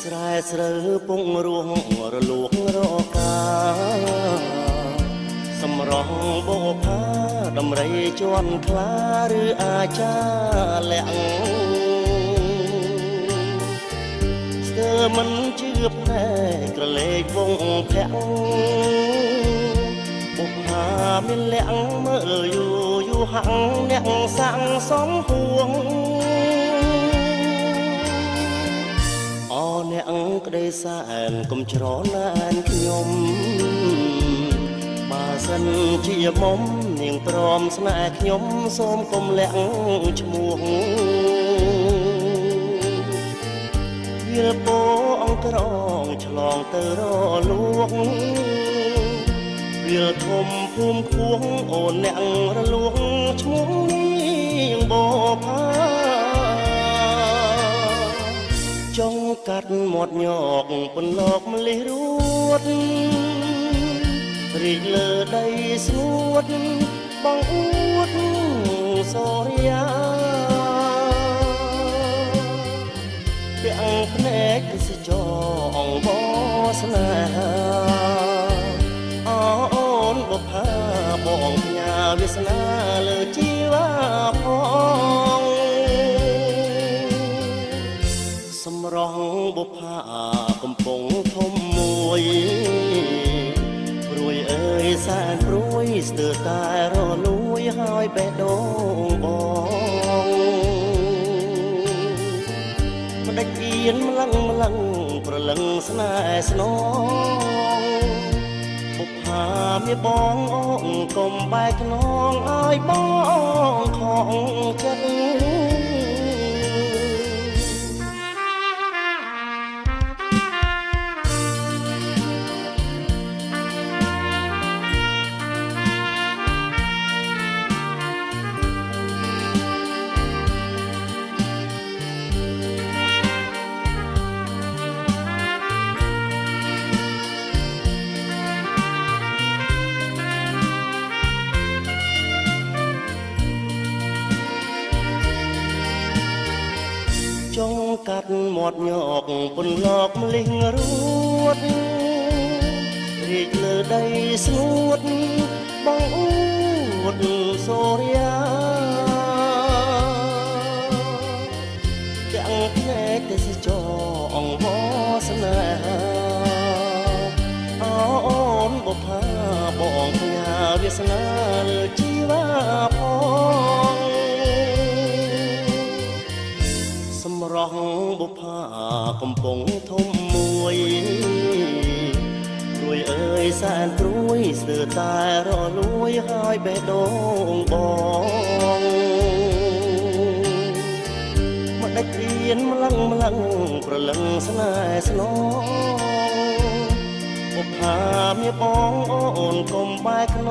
ស្រែស្រូវពងរួងរលួងរកាសម្រងបោផាដំរីជន់ខ្លាឬអាចាលាក់ស្ទើរមិនជឿភ្នែកក្រឡេកវងភ័ក្របុកហាមានលាក់មើលយូយូហាំងអ្នកសាំងសំហួងអ្នកក្តីសែនកុំច្រណែនខ្ញុំបើសិនជាមុំនាងព្រមស្នេហ៍ខ្ញុំសូមកុំលាក់ឈ្មោះវាលពោអង្គក្រងឆ្លងទៅរលួងវាលធំភូមិខ្ពស់អូនអ្នករលួងឈ្មោះនាងបផាចុងកាត់មាត់ញកពន្លកម្លេះរួតរីកលើដីស្ងួតបងអួតសូរិយាទាំងភ្នែកសិចអងបស្នេហាអូនបផាបងផ្ញើវាសនាលើជីវ៉ាផងសម្រងបុប្ផាកំពុងធំមួយព្រួយអើយសែនព្រួយស្ទើរតែរលួយហើយបេះដូងបងម្ដេចអៀនម្លឹងប្រលឹងស្នេហ៍ស្នងបុប្ផាមានបងអូនកុំបែកខ្នងឲ្យបងខំចិត្តចុងកាត់មាត់ញកពន្លកម្លេះរួតរីកលើដីស្ងួតបងអួតសូរិយាទាំងភ្នែកទេសចរអងវស្នេហាអូនបុប្ផាបងផ្ញើវាសនាលើជីវ៉ាផងសម្រងបុប្ផាកំពុងធំមួយព្រួយអើយសែនព្រួយស្ទើរតែរលួយហើយបេះដូងបងម្ដេចអៀនម្លឹងប្រលឹងស្នេហ៍ស្នងបុប្ផាមានបងអូនកុំបែកខ្ន